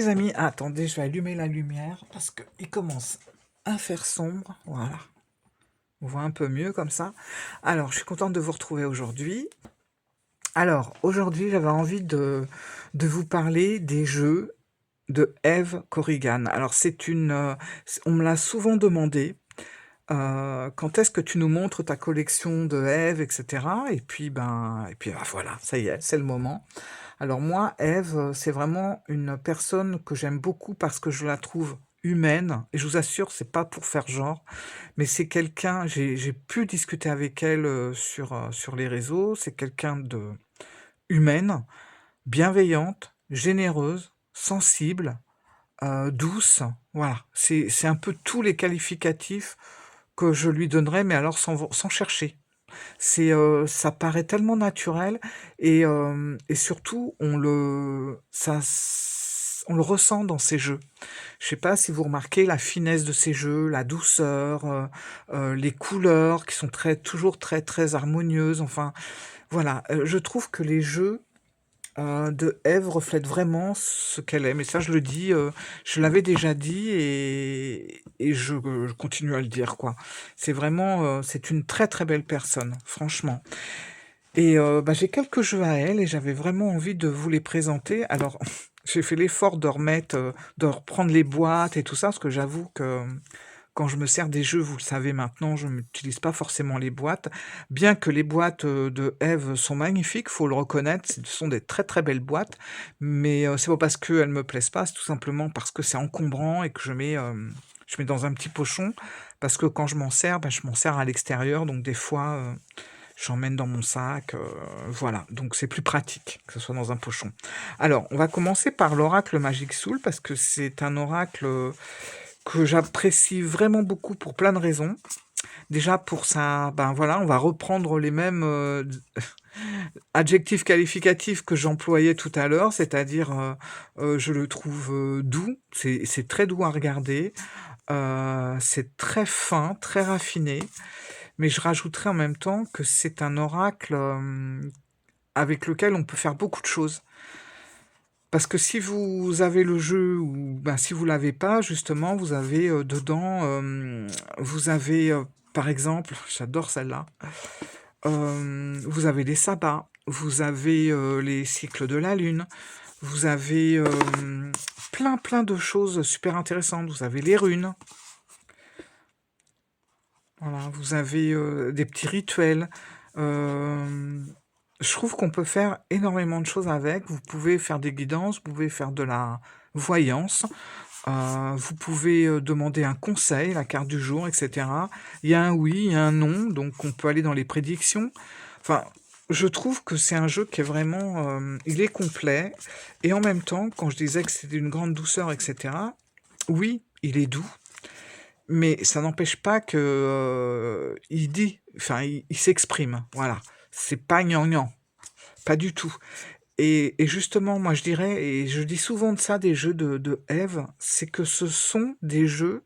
les amis, attendez, je vais allumer la lumière parce qu'il commence à faire sombre. Voilà, on voit un peu mieux comme ça. Alors, je suis contente de vous retrouver aujourd'hui. Alors, aujourd'hui, j'avais envie de vous parler des jeux de Eve Corrigan. Alors, on me l'a souvent demandé. Quand est-ce que tu nous montres ta collection de Eve, etc. Et puis, voilà, ça y est, c'est le moment. Alors moi, Eve, c'est vraiment une personne que j'aime beaucoup parce que je la trouve humaine. Et je vous assure, c'est pas pour faire genre, mais c'est quelqu'un. J'ai pu discuter avec elle sur les réseaux. C'est quelqu'un de humaine, bienveillante, généreuse, sensible, douce. Voilà, c'est un peu tous les qualificatifs que je lui donnerais, mais alors sans chercher. Ça paraît tellement naturel et surtout on le ressent dans ses jeux. Je sais pas si vous remarquez la finesse de ses jeux, la douceur, les couleurs qui sont toujours très, très harmonieuses. Enfin, voilà, je trouve que les jeux de Ève reflètent vraiment ce qu'elle est. Mais ça, je le dis, je l'avais déjà dit et je continue à le dire, quoi. C'est une très très belle personne, franchement. Et j'ai quelques jeux à elle et j'avais vraiment envie de vous les présenter. Alors, j'ai fait l'effort de reprendre les boîtes et tout ça, parce que j'avoue que quand je me sers des jeux, vous le savez maintenant, je n'utilise pas forcément les boîtes. Bien que les boîtes de Eve sont magnifiques, faut le reconnaître, ce sont des très très belles boîtes, mais c'est pas parce qu'elles me plaisent pas, c'est tout simplement parce que c'est encombrant et que je mets dans un petit pochon, parce que quand je m'en sers, je m'en sers à l'extérieur, donc des fois, j'emmène dans mon sac, voilà, donc c'est plus pratique que ce soit dans un pochon. Alors, on va commencer par l'oracle Magic Soul, parce que c'est un oracle que j'apprécie vraiment beaucoup pour plein de raisons. Déjà pour ça, ben voilà, on va reprendre les mêmes adjectifs qualificatifs que j'employais tout à l'heure, c'est-à-dire je le trouve doux, c'est très doux à regarder, c'est très fin, très raffiné, mais je rajouterais en même temps que c'est un oracle avec lequel on peut faire beaucoup de choses. Parce que si vous avez le jeu ou si vous l'avez pas, justement, vous avez dedans, vous avez par exemple, j'adore celle-là, vous avez les sabbats, vous avez les cycles de la lune, vous avez plein plein de choses super intéressantes, vous avez les runes, voilà, vous avez des petits rituels. euh, je trouve qu'on peut faire énormément de choses avec. Vous pouvez faire des guidances, vous pouvez faire de la voyance, vous pouvez demander un conseil, la carte du jour, etc. Il y a un oui, il y a un non, donc on peut aller dans les prédictions. Enfin, je trouve que c'est un jeu qui est vraiment, il est complet. Et en même temps, quand je disais que c'était une grande douceur, etc., oui, il est doux, mais ça n'empêche pas que il dit, enfin, il s'exprime. Voilà, c'est pas gnangnan, pas du tout. Et justement, moi je dirais, et je dis souvent de ça des jeux de Eve, c'est que ce sont des jeux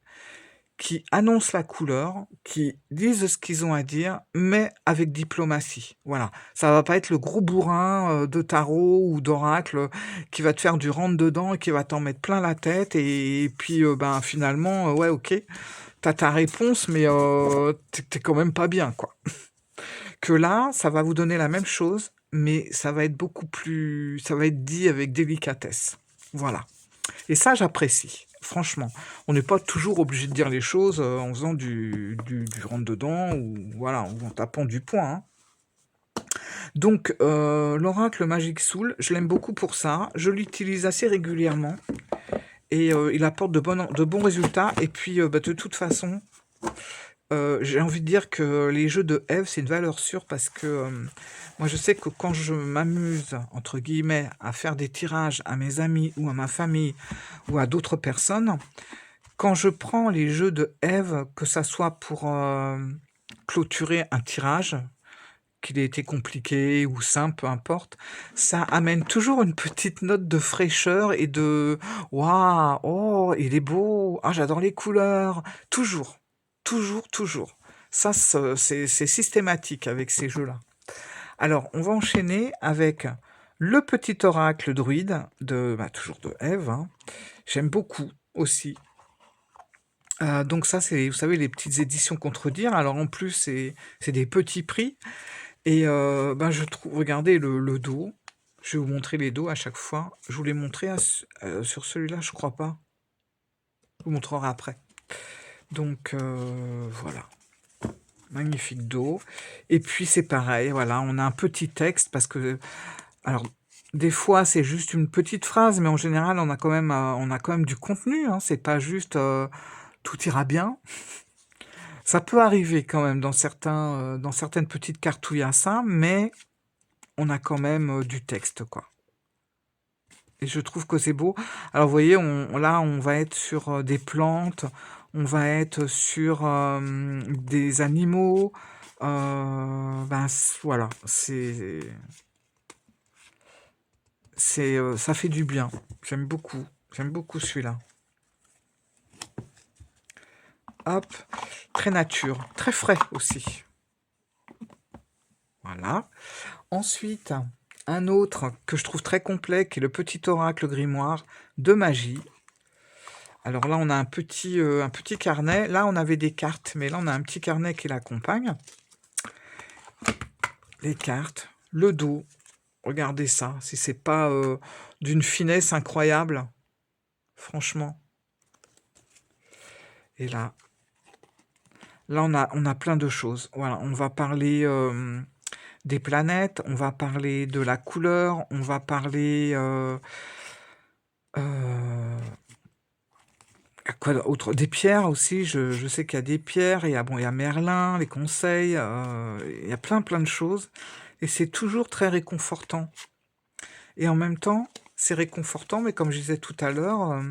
qui annoncent la couleur, qui disent ce qu'ils ont à dire, mais avec diplomatie. Voilà, ça va pas être le gros bourrin de tarot ou d'oracle qui va te faire du rentre-dedans et qui va t'en mettre plein la tête, et puis finalement, ouais, ok, t'as ta réponse, mais t'es quand même pas bien, quoi. Que là, ça va vous donner la même chose, mais ça va être beaucoup plus, ça va être dit avec délicatesse. Voilà. Et ça, j'apprécie. Franchement, on n'est pas toujours obligé de dire les choses en faisant du rentre-dedans ou voilà, ou en tapant du poing, hein. Donc, l'oracle Magic Soul, je l'aime beaucoup pour ça. Je l'utilise assez régulièrement et il apporte de bons résultats. Et puis, de toute façon, j'ai envie de dire que les jeux de Eve, c'est une valeur sûre parce que moi, je sais que quand je m'amuse, entre guillemets, à faire des tirages à mes amis ou à ma famille ou à d'autres personnes, quand je prends les jeux de Eve, que ça soit pour clôturer un tirage, qu'il ait été compliqué ou simple, peu importe, ça amène toujours une petite note de fraîcheur et de waouh, oh, il est beau, ah, j'adore les couleurs, toujours, toujours, toujours. Ça, c'est systématique avec ces jeux-là. Alors, on va enchaîner avec Le petit oracle druide, toujours de Ève, hein. J'aime beaucoup aussi. Donc ça, c'est, vous savez, les petites éditions Contredire. Alors en plus, c'est des petits prix. Et je trouve, regardez le dos. Je vais vous montrer les dos à chaque fois. Je vous l'ai montré sur celui-là, je crois pas. Je vous montrerai après. Donc voilà. Magnifique dos. Et puis c'est pareil, voilà, on a un petit texte parce que, alors, des fois c'est juste une petite phrase, mais en général on a quand même du contenu, hein, c'est pas juste tout ira bien. Ça peut arriver quand même dans certaines petites cartes où il y a ça, mais on a quand même du texte, quoi. Et je trouve que c'est beau. Alors vous voyez, là on va être sur des plantes, on va être sur des animaux. Voilà, ça fait du bien. J'aime beaucoup celui-là. Hop, très nature, très frais aussi. Voilà. Ensuite, un autre que je trouve très complet, qui est le petit oracle grimoire de magie. Alors là, on a un petit carnet. Là, on avait des cartes, mais là, on a un petit carnet qui l'accompagne. Les cartes, le dos. Regardez ça, si c'est pas d'une finesse incroyable, franchement. Et là, on a plein de choses. Voilà, on va parler des planètes, on va parler de la couleur, on va parler quoi autre, des pierres aussi. Je sais qu'il y a des pierres, il y a Merlin, les conseils, il y a plein de choses. Et c'est toujours très réconfortant. Et en même temps, c'est réconfortant, mais comme je disais tout à l'heure,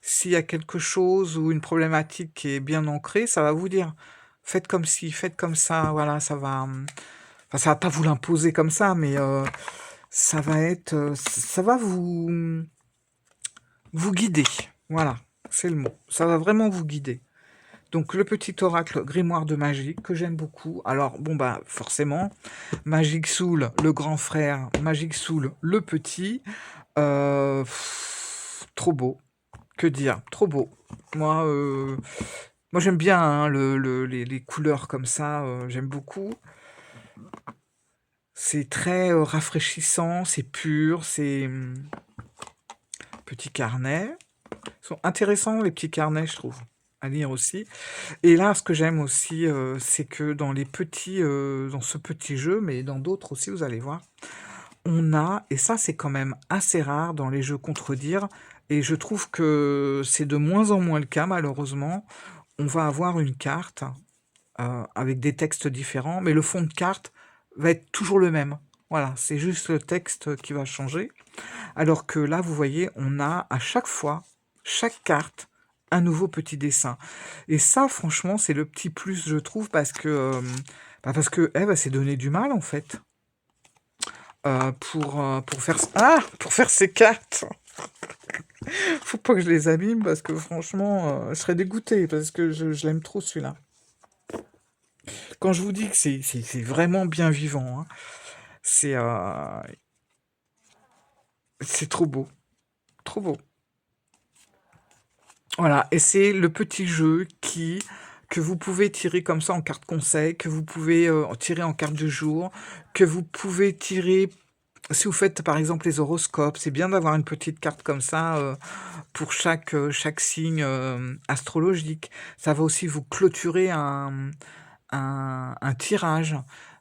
s'il y a quelque chose ou une problématique qui est bien ancrée, ça va vous dire, faites comme ci, faites comme ça, voilà, ça va, enfin, ça va pas vous l'imposer comme ça, mais ça va vous guider. Voilà, c'est le mot. Ça va vraiment vous guider. Donc le petit oracle grimoire de magie que j'aime beaucoup. Alors bon forcément, Magic Soul, le grand frère, Magic Soul, le petit. Trop beau. Que dire? Trop beau. Moi, moi j'aime bien hein, les couleurs comme ça. J'aime beaucoup. C'est très rafraîchissant, c'est pur, c'est petit carnet. Ils sont intéressants les petits carnets, je trouve, à lire aussi. Et là, ce que j'aime aussi, c'est que dans ce petit jeu, mais dans d'autres aussi, vous allez voir, on a, et ça c'est quand même assez rare dans les jeux Contredire, et je trouve que c'est de moins en moins le cas malheureusement, on va avoir une carte avec des textes différents, mais le fond de carte va être toujours le même. Voilà, c'est juste le texte qui va changer. Alors que là, vous voyez, on a à chaque fois, chaque carte, un nouveau petit dessin. Et ça, franchement, c'est le petit plus, je trouve, parce que Eve s'est donné du mal, en fait, pour faire ces cartes. Faut pas que je les abîme, parce que franchement, je serais dégoûtée, parce que je l'aime trop, celui-là. Quand je vous dis que c'est vraiment bien vivant, hein, c'est euh, c'est trop beau. Trop beau. Voilà, et c'est le petit jeu que vous pouvez tirer comme ça en carte conseil, que vous pouvez tirer en carte du jour, que vous pouvez tirer, si vous faites par exemple les horoscopes, c'est bien d'avoir une petite carte comme ça pour chaque signe astrologique. Ça va aussi vous clôturer un tirage.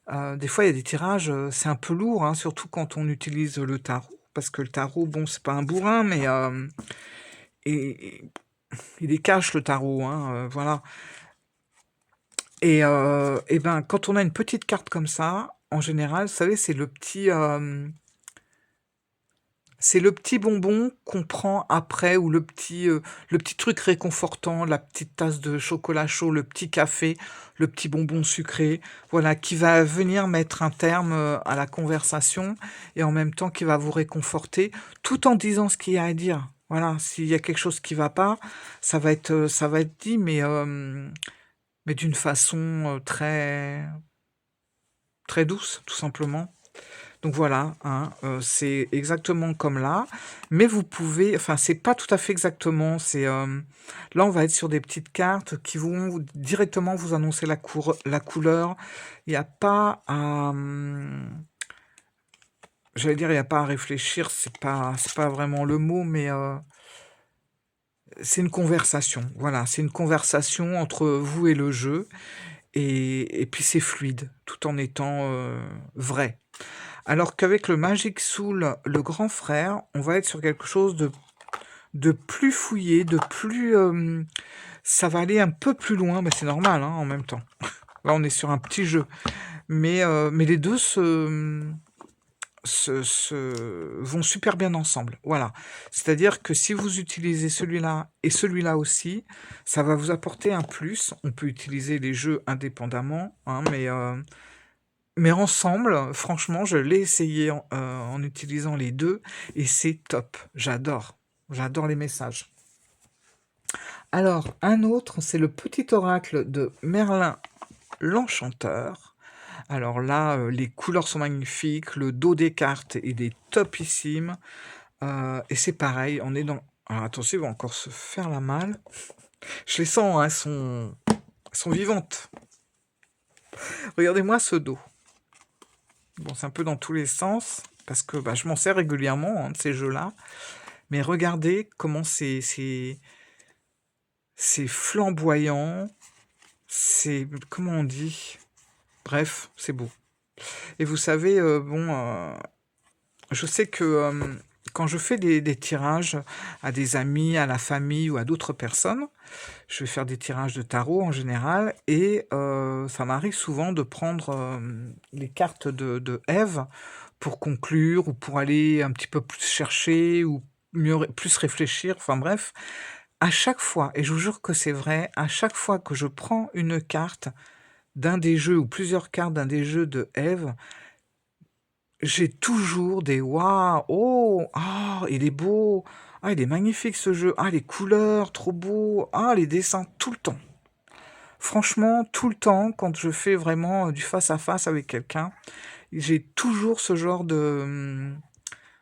Des fois, il y a des tirages, c'est un peu lourd, hein, surtout quand on utilise le tarot, parce que le tarot, bon, c'est pas un bourrin, mais et il est cash le tarot, hein, voilà. Et ben, quand on a une petite carte comme ça, en général, vous savez, c'est le petit bonbon qu'on prend après, ou le petit truc réconfortant, la petite tasse de chocolat chaud, le petit café, le petit bonbon sucré, voilà, qui va venir mettre un terme à la conversation, et en même temps qui va vous réconforter, tout en disant ce qu'il y a à dire. Voilà, s'il y a quelque chose qui va pas, ça va être dit, mais d'une façon très, très douce, tout simplement. Donc voilà, hein, c'est exactement comme là, mais vous pouvez enfin, c'est pas tout à fait exactement, là, on va être sur des petites cartes qui vont directement vous annoncer la couleur. Il y a pas à, j'allais dire, il y a pas à réfléchir, c'est pas vraiment le mot, mais c'est une conversation. Voilà, c'est une conversation entre vous et le jeu et puis c'est fluide, tout en étant, vrai. Alors qu'avec le Magic Soul, le grand frère, on va être sur quelque chose de plus fouillé, de plus, ça va aller un peu plus loin, mais c'est normal, hein, en même temps. Là, on est sur un petit jeu, mais les 2 vont super bien ensemble, voilà. C'est-à-dire que si vous utilisez celui-là et celui-là aussi, ça va vous apporter un plus. On peut utiliser les jeux indépendamment, hein, mais ensemble, franchement, je l'ai essayé en utilisant les 2 et c'est top. J'adore. J'adore les messages. Alors, un autre, c'est le petit oracle de Merlin l'Enchanteur. Alors là, les couleurs sont magnifiques, le dos des cartes est des topissimes. Et c'est pareil, on est dans... Alors attention, il va encore se faire la malle. Je les sens, hein, elles sont vivantes. Regardez-moi ce dos. Bon, c'est un peu dans tous les sens, parce que bah, je m'en sers régulièrement, hein, de ces jeux-là. Mais regardez comment c'est flamboyant, c'est... Comment on dit? Bref, c'est beau. Et vous savez, je sais que quand je fais des tirages à des amis, à la famille ou à d'autres personnes, je vais faire des tirages de tarot en général, et ça m'arrive souvent de prendre les cartes de Ève pour conclure ou pour aller un petit peu plus chercher ou plus réfléchir, enfin bref. À chaque fois, et je vous jure que c'est vrai, à chaque fois que je prends une carte d'un des jeux ou plusieurs cartes d'un des jeux de Ève, j'ai toujours des waouh, oh, ah, il est beau, ah, il est magnifique ce jeu, ah, les couleurs, trop beau, ah, les dessins, tout le temps. Franchement, tout le temps, quand je fais vraiment du face-à-face avec quelqu'un, j'ai toujours ce genre de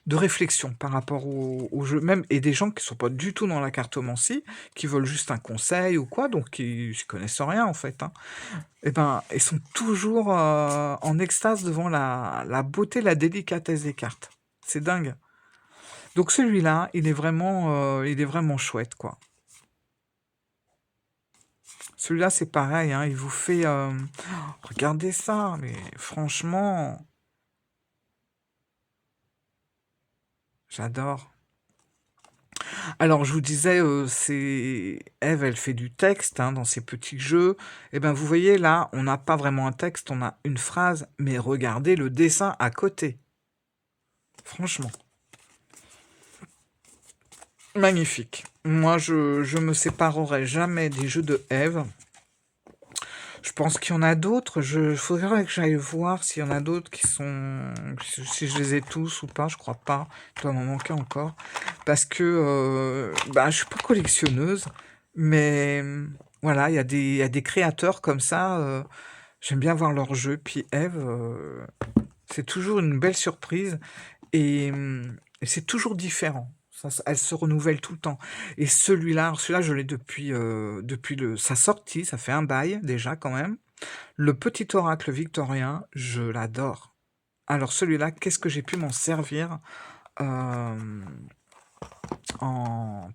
réflexion par rapport au jeu, même, et des gens qui sont pas du tout dans la cartomancie, qui veulent juste un conseil ou quoi, donc qui ne connaissent rien en fait, hein. Eh ben, ils sont toujours en extase devant la beauté, la délicatesse des cartes. C'est dingue. Donc celui-là, il est vraiment chouette, quoi. Celui-là, c'est pareil, hein, il vous fait... regardez ça, mais franchement, j'adore. Alors, je vous disais, Ève, elle fait du texte, hein, dans ses petits jeux. Eh ben, vous voyez, là, on n'a pas vraiment un texte, on a une phrase, mais regardez le dessin à côté. Franchement. Magnifique. Moi, je me séparerai jamais des jeux de Ève. Je pense qu'il y en a d'autres. Faudrait que j'aille voir s'il y en a d'autres qui sont... Si je les ai tous ou pas, je crois pas. Il doit m'en manquer encore. Parce que bah, je suis pas collectionneuse. Mais voilà, il y a des créateurs comme ça. J'aime bien voir leurs jeux. Puis Ève, c'est toujours une belle surprise. Et c'est toujours différent. Elle se renouvelle tout le temps. Et celui-là, je l'ai depuis sa sortie, ça fait un bail déjà quand même. Le petit oracle victorien, je l'adore. Alors celui-là, qu'est-ce que j'ai pu m'en servir euh,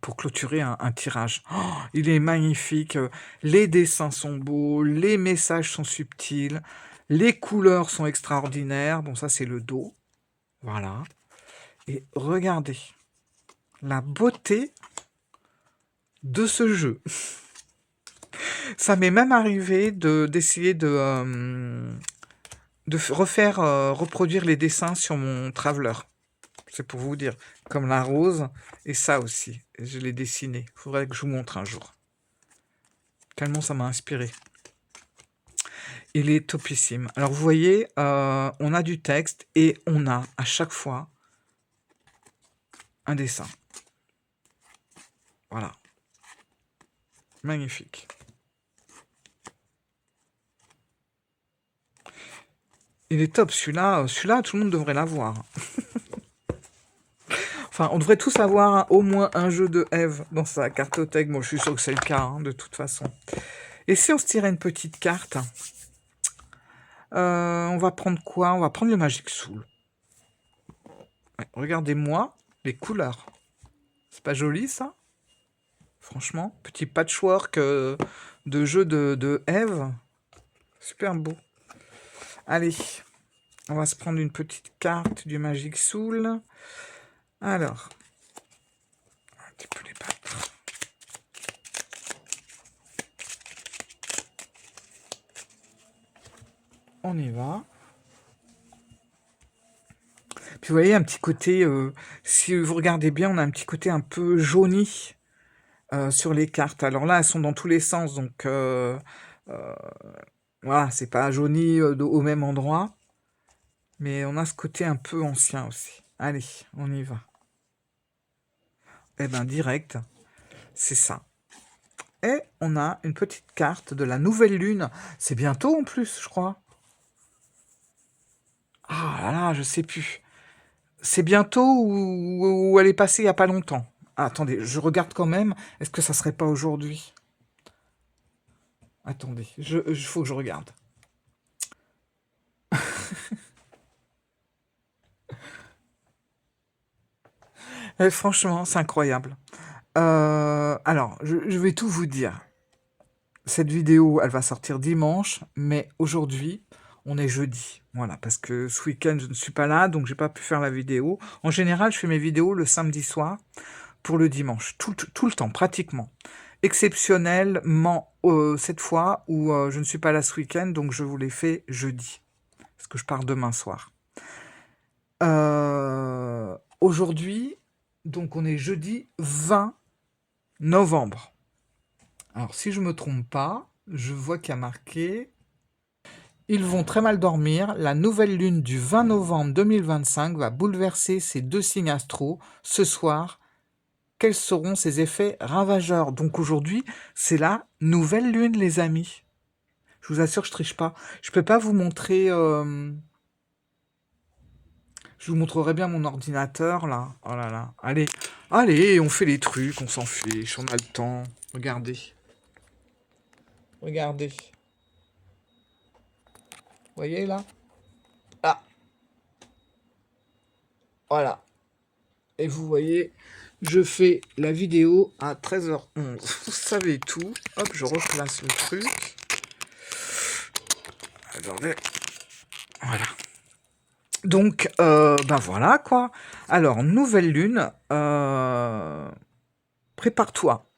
pour clôturer un tirage. Oh, il est magnifique, les dessins sont beaux, les messages sont subtils, les couleurs sont extraordinaires. Bon, ça c'est le dos, voilà. Et regardez la beauté de ce jeu. Ça m'est même arrivé d'essayer reproduire les dessins sur mon Traveler. C'est pour vous dire, comme la rose, et ça aussi. Je l'ai dessiné. Il faudrait que je vous montre un jour. Tellement ça m'a inspiré. Il est topissime. Alors vous voyez, on a du texte et on a à chaque fois un dessin. Voilà. Magnifique. Il est top, celui-là, tout le monde devrait l'avoir. Enfin, on devrait tous avoir au moins un jeu de Eve dans sa cartothèque. Moi, je suis sûr que c'est le cas, hein, de toute façon. Et si on se tirait une petite carte, on va prendre quoi? On va prendre le Magic Soul. Ouais, regardez-moi les couleurs. C'est pas joli, ça? Franchement, petit patchwork de jeu de Eve. Super beau. Allez, on va se prendre une petite carte du Magic Soul. Alors, un petit peu les pattes. On y va. Puis vous voyez, un petit côté, si vous regardez bien, on a un petit côté un peu jauni sur les cartes. Alors là, elles sont dans tous les sens, donc voilà, c'est pas jauni au même endroit. Mais on a ce côté un peu ancien aussi. Allez, on y va. Eh ben, direct, c'est ça. Et on a une petite carte de la nouvelle lune. C'est bientôt en plus, je crois. Ah là là, je sais plus. C'est bientôt ou elle est passée il y a pas longtemps? Ah, attendez, je regarde quand même. Est-ce que ça serait pas aujourd'hui? Attendez, faut que je regarde. Franchement, c'est incroyable. Alors, je vais tout vous dire. Cette vidéo, elle va sortir dimanche, mais aujourd'hui, on est jeudi. Voilà, parce que ce week-end, je ne suis pas là, donc j'ai pas pu faire la vidéo. En général, je fais mes vidéos le samedi soir pour le dimanche, tout le temps, pratiquement. Exceptionnellement, cette fois où je ne suis pas là ce week-end, donc je vous l'ai fait jeudi, parce que je pars demain soir. Aujourd'hui, donc on est jeudi 20 novembre. Alors, si je me trompe pas, je vois qu'il y a marqué ils vont très mal dormir. La nouvelle lune du 20 novembre 2025 va bouleverser ces deux signes astraux. Ce soir, quels seront ses effets ravageurs? Donc aujourd'hui, c'est la nouvelle lune, les amis. Je vous assure, je triche pas. Je peux pas vous montrer. Je vous montrerai bien mon ordinateur là. Oh là là. Allez, allez, on fait les trucs, on s'en fiche, on a le temps. Regardez. Regardez. Vous voyez là? Ah, voilà. Et vous voyez, je fais la vidéo à 13h11. Vous savez tout. Hop, je replace le truc. Attendez. Voilà. Donc, ben voilà quoi. Alors, nouvelle lune. Prépare-toi.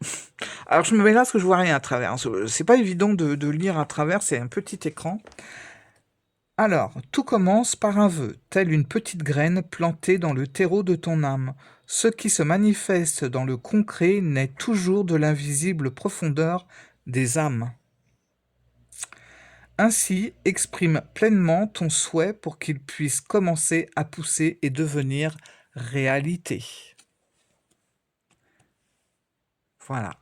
Alors, je me mets là parce que je vois rien à travers. C'est pas évident de lire à travers, c'est un petit écran. Alors, tout commence par un vœu, telle une petite graine plantée dans le terreau de ton âme. Ce qui se manifeste dans le concret naît toujours de l'invisible profondeur des âmes. Ainsi, exprime pleinement ton souhait pour qu'il puisse commencer à pousser et devenir réalité. Voilà.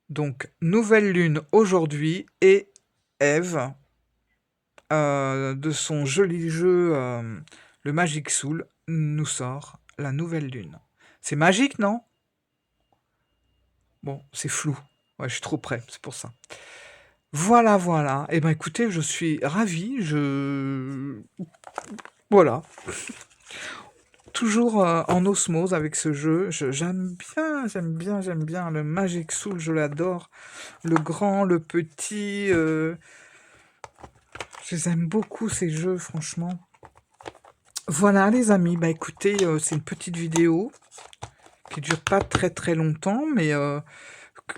Donc, nouvelle lune aujourd'hui et Ève, de son joli jeu, le Magic Soul, nous sort la nouvelle lune. C'est magique, non? Bon, c'est flou. Ouais, je suis trop près, c'est pour ça. Voilà, voilà. Eh ben, écoutez, je suis ravi. Voilà. Toujours en osmose avec ce jeu. J'aime bien le Magic Soul, je l'adore. Le grand, le petit. Je les aime beaucoup, ces jeux, franchement. Voilà, les amis. Bah, écoutez, c'est une petite vidéo qui dure pas très très longtemps, mais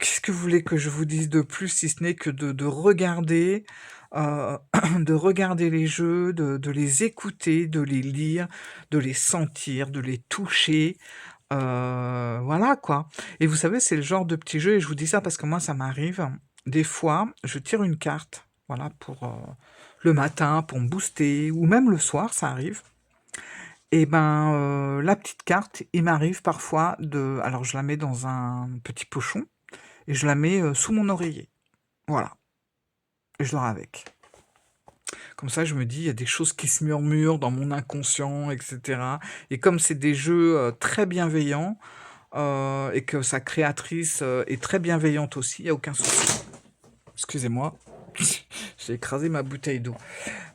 qu'est-ce que vous voulez que je vous dise de plus, si ce n'est que de regarder, de regarder les jeux, de les écouter, de les lire, de les sentir, de les toucher. Voilà quoi. Et vous savez, c'est le genre de petit jeu, et je vous dis ça parce que moi, ça m'arrive. Des fois, je tire une carte, voilà, pour le matin, pour me booster, ou même le soir, ça arrive. Et ben, la petite carte, il m'arrive parfois de... Alors, je la mets dans un petit pochon, et je la mets sous mon oreiller. Voilà. Et je dors avec. Comme ça, je me dis: «Il y a des choses qui se murmurent dans mon inconscient» et cetera et comme c'est des jeux, très bienveillants, et que sa créatrice, est très bienveillante aussi, il y a aucun souci. Excusez-moi, j'ai écrasé ma bouteille d'eau.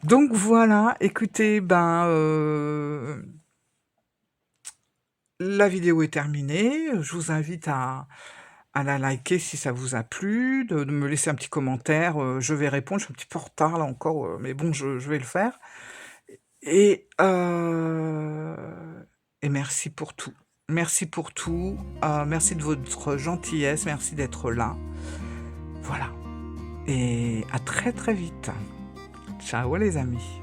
Donc voilà, écoutez, ben, la vidéo est terminée, je vous invite à la liker si ça vous a plu, de me laisser un petit commentaire, je vais répondre. Je suis un petit peu en retard là encore, mais bon, je vais le faire et heu et merci pour tout. Merci pour tout, merci de votre gentillesse, merci d'être là. Voilà et à très, très vite. Ciao les amis.